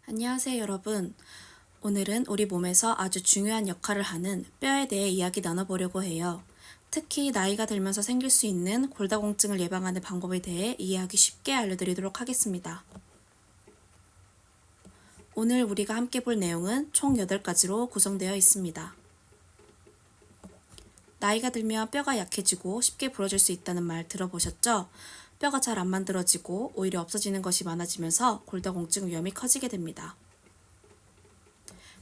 안녕하세요, 여러분. 오늘은 우리 몸에서 아주 중요한 역할을 하는 뼈에 대해 이야기 나눠보려고 해요. 특히 나이가 들면서 생길 수 있는 골다공증을 예방하는 방법에 대해 이해하기 쉽게 알려드리도록 하겠습니다. 오늘 우리가 함께 볼 내용은 총 8가지로 구성되어 있습니다. 나이가 들면 뼈가 약해지고 쉽게 부러질 수 있다는 말 들어보셨죠? 뼈가 잘 안 만들어지고 오히려 없어지는 것이 많아지면서 골다공증 위험이 커지게 됩니다.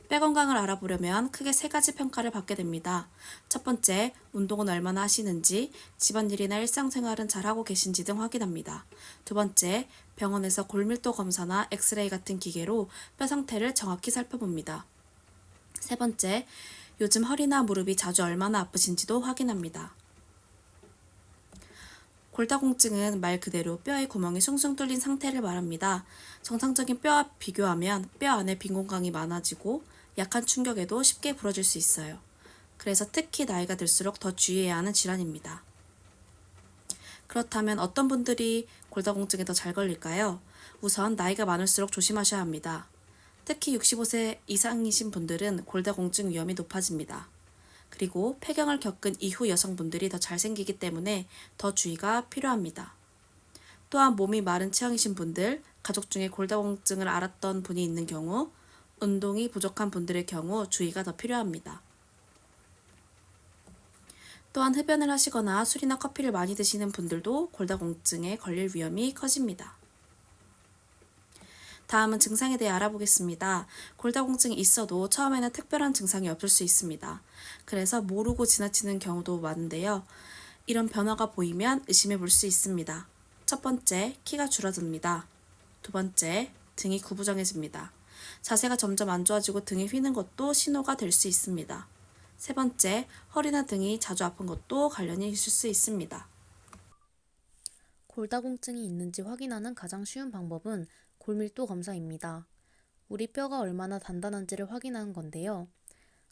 뼈 건강을 알아보려면 크게 3가지 평가를 받게 됩니다. 첫 번째, 운동은 얼마나 하시는지, 집안일이나 일상생활은 잘하고 계신지 등 확인합니다. 두 번째, 병원에서 골밀도 검사나 엑스레이 같은 기계로 뼈 상태를 정확히 살펴봅니다. 세 번째, 요즘 허리나 무릎이 자주 얼마나 아프신지도 확인합니다. 골다공증은 말 그대로 뼈에 구멍이 숭숭 뚫린 상태를 말합니다. 정상적인 뼈와 비교하면 뼈 안에 빈 공간이 많아지고 약한 충격에도 쉽게 부러질 수 있어요. 그래서 특히 나이가 들수록 더 주의해야 하는 질환입니다. 그렇다면 어떤 분들이 골다공증에 더 잘 걸릴까요? 우선 나이가 많을수록 조심하셔야 합니다. 특히 65세 이상이신 분들은 골다공증 위험이 높아집니다. 그리고 폐경을 겪은 이후 여성분들이 더 잘생기기 때문에 더 주의가 필요합니다. 또한 몸이 마른 체형이신 분들, 가족 중에 골다공증을 앓았던 분이 있는 경우, 운동이 부족한 분들의 경우 주의가 더 필요합니다. 또한 흡연을 하시거나 술이나 커피를 많이 드시는 분들도 골다공증에 걸릴 위험이 커집니다. 다음은 증상에 대해 알아보겠습니다. 골다공증이 있어도 처음에는 특별한 증상이 없을 수 있습니다. 그래서 모르고 지나치는 경우도 많은데요. 이런 변화가 보이면 의심해 볼 수 있습니다. 첫 번째, 키가 줄어듭니다. 두 번째, 등이 구부정해집니다. 자세가 점점 안 좋아지고 등이 휘는 것도 신호가 될 수 있습니다. 세 번째, 허리나 등이 자주 아픈 것도 관련이 있을 수 있습니다. 골다공증이 있는지 확인하는 가장 쉬운 방법은 골밀도 검사입니다. 우리 뼈가 얼마나 단단한지를 확인하는 건데요.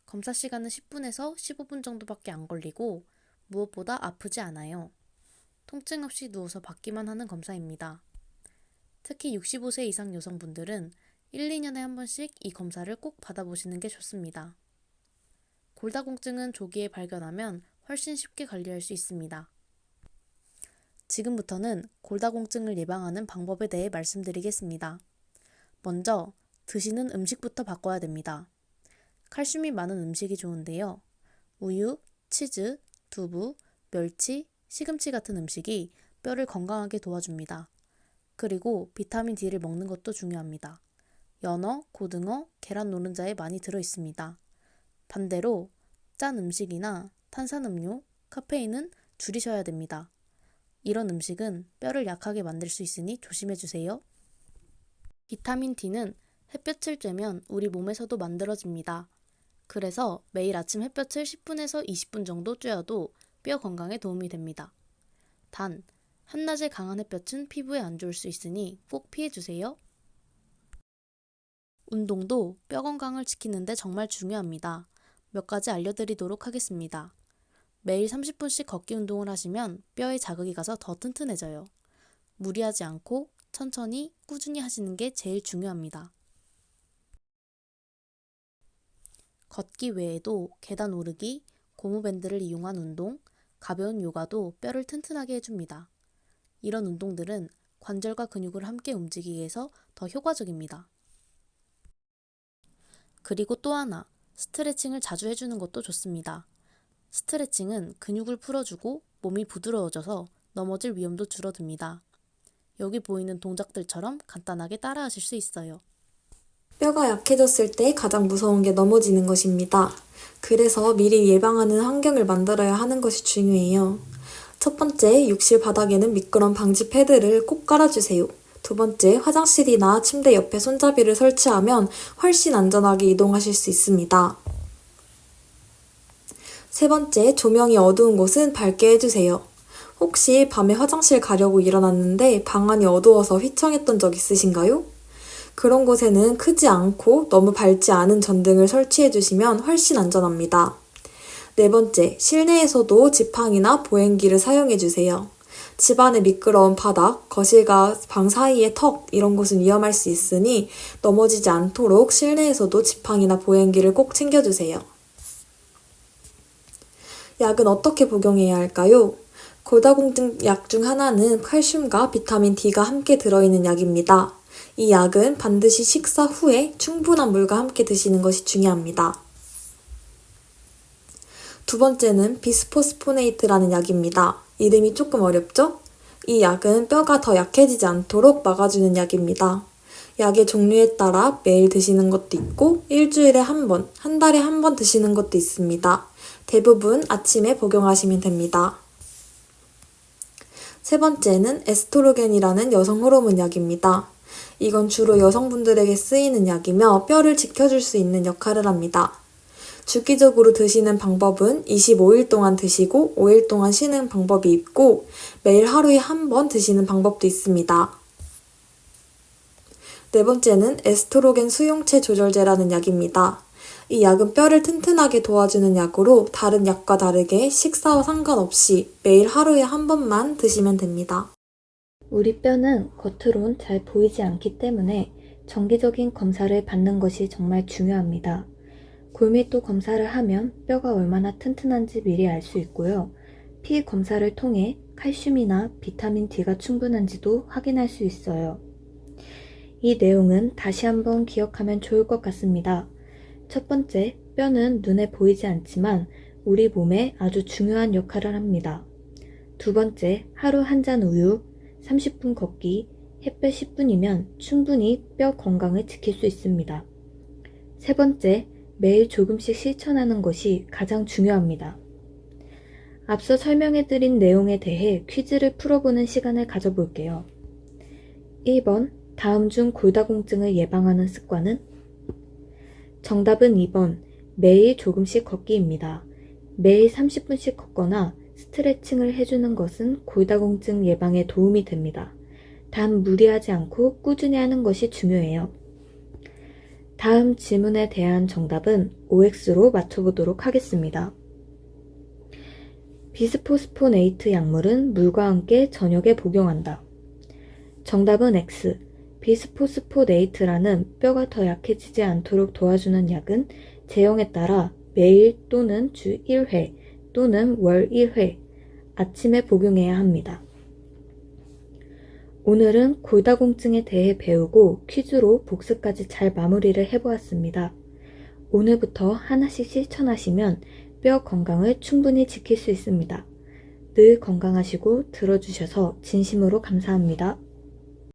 검사 시간은 10분에서 15분 정도밖에 안 걸리고 무엇보다 아프지 않아요. 통증 없이 누워서 받기만 하는 검사입니다. 특히 65세 이상 여성분들은 1, 2년에 한 번씩 이 검사를 꼭 받아보시는 게 좋습니다. 골다공증은 조기에 발견하면 훨씬 쉽게 관리할 수 있습니다. 지금부터는 골다공증을 예방하는 방법에 대해 말씀드리겠습니다. 먼저 드시는 음식부터 바꿔야 됩니다. 칼슘이 많은 음식이 좋은데요. 우유, 치즈, 두부, 멸치, 시금치 같은 음식이 뼈를 건강하게 도와줍니다. 그리고 비타민 D를 먹는 것도 중요합니다. 연어, 고등어, 계란 노른자에 많이 들어있습니다. 반대로 짠 음식이나 탄산음료, 카페인은 줄이셔야 됩니다. 이런 음식은 뼈를 약하게 만들 수 있으니 조심해주세요. 비타민 D는 햇볕을 쬐면 우리 몸에서도 만들어집니다. 그래서 매일 아침 햇볕을 10분에서 20분 정도 쬐어도 뼈 건강에 도움이 됩니다. 단, 한낮의 강한 햇볕은 피부에 안 좋을 수 있으니 꼭 피해주세요. 운동도 뼈 건강을 지키는데 정말 중요합니다. 몇 가지 알려드리도록 하겠습니다. 매일 30분씩 걷기 운동을 하시면 뼈에 자극이 가서 더 튼튼해져요. 무리하지 않고 천천히 꾸준히 하시는 게 제일 중요합니다. 걷기 외에도 계단 오르기, 고무밴드를 이용한 운동, 가벼운 요가도 뼈를 튼튼하게 해줍니다. 이런 운동들은 관절과 근육을 함께 움직이게 해서 더 효과적입니다. 그리고 또 하나, 스트레칭을 자주 해주는 것도 좋습니다. 스트레칭은 근육을 풀어주고 몸이 부드러워져서 넘어질 위험도 줄어듭니다. 여기 보이는 동작들처럼 간단하게 따라하실 수 있어요. 뼈가 약해졌을 때 가장 무서운 게 넘어지는 것입니다. 그래서 미리 예방하는 환경을 만들어야 하는 것이 중요해요. 첫 번째, 욕실 바닥에는 미끄럼 방지 패드를 꼭 깔아주세요. 두 번째, 화장실이나 침대 옆에 손잡이를 설치하면 훨씬 안전하게 이동하실 수 있습니다. 세 번째, 조명이 어두운 곳은 밝게 해주세요. 혹시 밤에 화장실 가려고 일어났는데 방안이 어두워서 휘청했던 적 있으신가요? 그런 곳에는 크지 않고 너무 밝지 않은 전등을 설치해 주시면 훨씬 안전합니다. 네 번째, 실내에서도 지팡이나 보행기를 사용해 주세요. 집안의 미끄러운 바닥, 거실과 방 사이의 턱 이런 곳은 위험할 수 있으니 넘어지지 않도록 실내에서도 지팡이나 보행기를 꼭 챙겨주세요. 약은 어떻게 복용해야 할까요? 골다공증 약 중 하나는 칼슘과 비타민 D가 함께 들어있는 약입니다. 이 약은 반드시 식사 후에 충분한 물과 함께 드시는 것이 중요합니다. 두 번째는 비스포스포네이트라는 약입니다. 이름이 조금 어렵죠? 이 약은 뼈가 더 약해지지 않도록 막아주는 약입니다. 약의 종류에 따라 매일 드시는 것도 있고 일주일에 한 번, 한 달에 한 번 드시는 것도 있습니다. 대부분 아침에 복용하시면 됩니다. 세 번째는 에스트로겐이라는 여성 호르몬 약입니다. 이건 주로 여성분들에게 쓰이는 약이며 뼈를 지켜줄 수 있는 역할을 합니다. 주기적으로 드시는 방법은 25일 동안 드시고 5일 동안 쉬는 방법이 있고 매일 하루에 한 번 드시는 방법도 있습니다. 네 번째는 에스트로겐 수용체 조절제라는 약입니다. 이 약은 뼈를 튼튼하게 도와주는 약으로 다른 약과 다르게 식사와 상관없이 매일 하루에 한 번만 드시면 됩니다. 우리 뼈는 겉으론 잘 보이지 않기 때문에 정기적인 검사를 받는 것이 정말 중요합니다. 골밀도 검사를 하면 뼈가 얼마나 튼튼한지 미리 알 수 있고요. 피 검사를 통해 칼슘이나 비타민 D가 충분한지도 확인할 수 있어요. 이 내용은 다시 한번 기억하면 좋을 것 같습니다. 첫 번째, 뼈는 눈에 보이지 않지만 우리 몸에 아주 중요한 역할을 합니다. 두 번째, 하루 한 잔 우유, 30분 걷기, 햇볕 10분이면 충분히 뼈 건강을 지킬 수 있습니다. 세 번째, 매일 조금씩 실천하는 것이 가장 중요합니다. 앞서 설명해드린 내용에 대해 퀴즈를 풀어보는 시간을 가져볼게요. 1번, 다음 중 골다공증을 예방하는 습관은? 정답은 2번, 매일 조금씩 걷기입니다. 매일 30분씩 걷거나 스트레칭을 해주는 것은 골다공증 예방에 도움이 됩니다. 단 무리하지 않고 꾸준히 하는 것이 중요해요. 다음 질문에 대한 정답은 OX로 맞춰보도록 하겠습니다. 비스포스포네이트 약물은 물과 함께 저녁에 복용한다. 정답은 X. 비스포스포네이트라는 뼈가 더 약해지지 않도록 도와주는 약은 제형에 따라 매일 또는 주 1회 또는 월 1회 아침에 복용해야 합니다. 오늘은 골다공증에 대해 배우고 퀴즈로 복습까지 잘 마무리를 해보았습니다. 오늘부터 하나씩 실천하시면 뼈 건강을 충분히 지킬 수 있습니다. 늘 건강하시고 들어주셔서 진심으로 감사합니다.